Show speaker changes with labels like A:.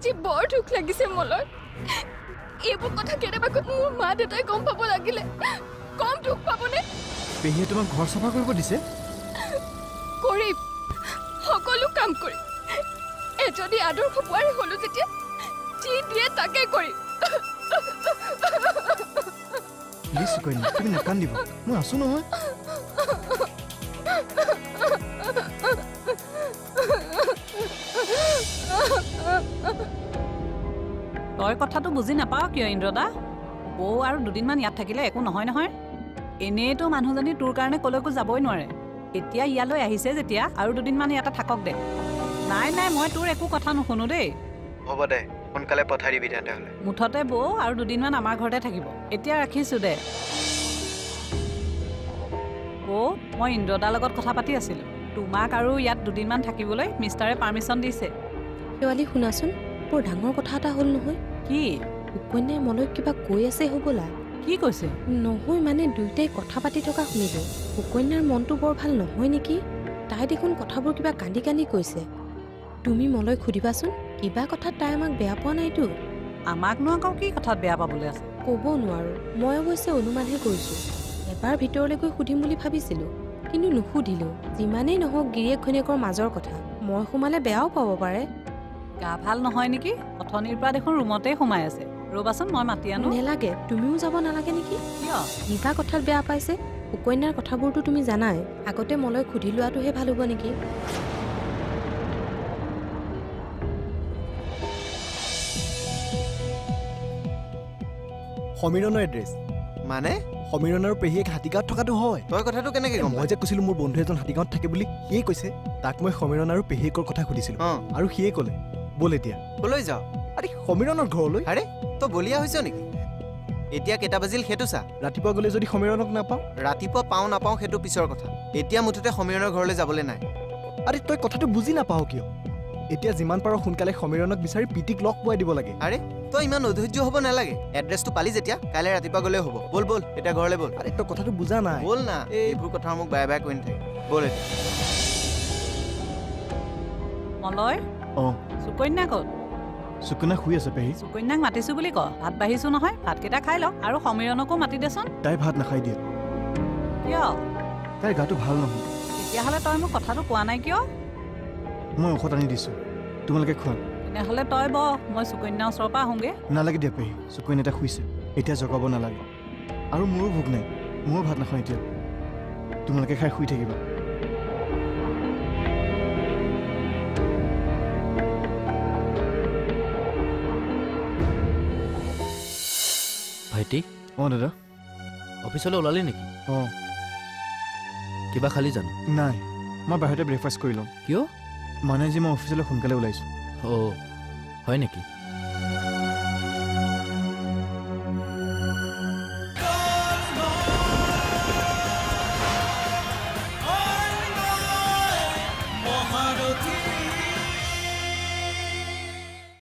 A: আজি বৰ দুখ লাগিছে মলৈ এইবোৰ কথা কেনেবাকৈ মোৰ মা দেউতাই গম পাব লাগিলে কম দুখ পাবনে
B: পেহীয়ে তোমাক ঘৰ চাফা কৰিব দিছে
A: কৰিম সকলো কাম কৰিম এজনী আদৰ্শ বোৱাৰী হলো যেতিয়া যি দিয়ে তাকে কৰিম
B: প্লিজ কইনা তুমি নাকান্দিব মই আছো নহয়
C: তই কথাটো বুজি নাপাও কিয় ইন্দ্ৰদা বৌ আৰু দুদিনমান ইয়াত থাকিলে একো নহয় নহয় এনেইতো মানুহজনী তোৰ কাৰণে কলৈকো যাবই নোৱাৰে এতিয়া ইয়ালৈ আহিছে যেতিয়া আৰু দুদিনমান ইয়াতে থাকক দে নাই নাই মই তোৰ একো কথা নুশুনো দেই
B: হ'ব দে সোনকালে পঠাই দিবি তেতিয়াহ'লে
C: মুঠতে বৌ আৰু দুদিনমান আমাৰ ঘৰতে থাকিব এতিয়া ৰাখিছো দে বৌ মই ইন্দ্ৰদাৰ লগত কথা পাতি আছিলো তোমাক আৰু ইয়াত দুদিনমান থাকিবলৈ মিষ্টাৰে পাৰ্মিশ্যন দিছে
D: শেৱালি শুনাচোন বৰ ডাঙৰ কথা এটা হ'ল নহয়
C: কি
D: উপন্যাই মলৈ কিবা কৈ আছে হ'বলা
C: কি কৈছে
D: নহয় মানে দুয়োটাই কথা পাতি থকা শুনিলো উপন্যাৰ মনটো বৰ ভাল নহয় নেকি তাই দেখোন কথাবোৰ কিবা কান্দি কান্দি কৈছে তুমি মলৈ সুধিবাচোন কিবা কথাত তাই আমাক বেয়া পোৱা নাইতো
C: আমাকনো আকৌ কি কথাত বেয়া পাবলৈ আছে
D: ক'ব নোৱাৰো মই অৱশ্যে অনুমানহে কৰিছো এবাৰ ভিতৰলৈ গৈ সুধিম বুলি ভাবিছিলো কিন্তু নুসুধিলো যিমানেই নহওক গিৰিয়েক ঘৈণীয়েকৰ মাজৰ কথা মই সোমালে বেয়াও পাব পাৰে
C: গা ভাল নহয় নেকি অথনিৰ পৰা দেখোন ৰুমতেই সোমাই আছে ৰ'বাচোন মই মাতি আনো
D: নেলাগে তুমিও যাব নালাগে নেকি
C: কিয়
D: কিবা কথাত বেয়া পাইছে উপন্যাৰ কথাবোৰতো তুমি জানাই আগতে মলৈ সুধি লোৱাটোহে ভাল হ'ব নেকি
B: সমীৰণৰ এড্ৰেছ
E: মানে
B: সমীৰণ আৰু পেহীয়েক হাতীগাঁৱত থকাটো হয়
E: তই কথাটো কেনেকৈ গম
B: মই যে কৈছিলো মোৰ বন্ধু এজন হাতীগাঁৱত থাকে বুলি সিয়ে কৈছে তাক মই সমীৰণ আৰু পেহীয়েকৰ কথা সুধিছিলো আৰু সিয়ে ক'লে ব'ল এতিয়া
E: ক'লৈ যাওঁ
B: আৰে সমীৰণৰ ঘৰলৈ
E: আৰে তই বলিয়া হৈছ নেকি এতিয়া কেইটা বাজিল সেইটো চা
B: ৰাতিপুৱা গ'লে যদি সমীৰণক নাপাওঁ
E: ৰাতিপুৱা পাওঁ নাপাওঁ সেইটো পিছৰ কথা এতিয়া মুঠতে সমীৰণৰ ঘৰলৈ যাবলৈ নাই
B: আৰে তই কথাটো বুজি নাপাওঁ কিয় এতিয়া যিমান পাৰ সোনকালে সমীৰণক বিচাৰি পিটিক লগ পোৱাই দিব লাগে
E: আৰে তই ইমান অধৈৰ্য হ'ব নালাগে এড্ৰেছটো পালি যেতিয়া কাইলৈ ৰাতিপুৱা গ'লেই হ'ব ব'ল ব'ল এতিয়া ঘৰলৈ ব'ল
B: আৰে তই কথাটো বুজা নাই
E: ব'ল না এইবোৰ কথা মোক বাৰে বাৰে কৈ নাথাকে ব'ল এতিয়া
C: মলয়
B: অঁ
C: সুকন্যা ক'ত
B: সুকন্যা শুই আছে পেহী
C: সুকন্যাক মাতিছো বুলি ক ভাত বাঢ়িছো নহয় ভাতকেইটা খাই লওক আৰু সমীৰণকো মাতি দেচোন
B: তাই ভাত নাখাই দিয়ে
C: কিয়
B: তাইৰ গাটো ভাল নহয়
C: তেতিয়াহ'লে তই মোক কথাটো কোৱা নাই কিয়
B: মই ঔষধ আনি দিছোঁ তোমালোকে খোৱা
C: তেনেহ'লে তই ব মই সুকন্যাৰ ওচৰৰ পৰা আহোঁগৈ
B: নালাগে দিয়া পেহী সুকন্যা এটা শুইছে এতিয়া জগাব নালাগে আৰু মোৰো ভোক নাই ময়ো ভাত নাখাওঁ এতিয়া তোমালোকে খাই শুই থাকিবা
F: ভাইটি
B: অঁ দাদা
F: অফিচলৈ ওলালি নেকি
B: অঁ
F: কিবা খালি জানো
B: নাই মই বাহিৰতে ব্ৰেকফাষ্ট কৰি লওঁ
F: কিয়
B: মানে যে মই অফিচলৈ সোনকালে ওলাইছোঁ
F: অঁ হয় নেকি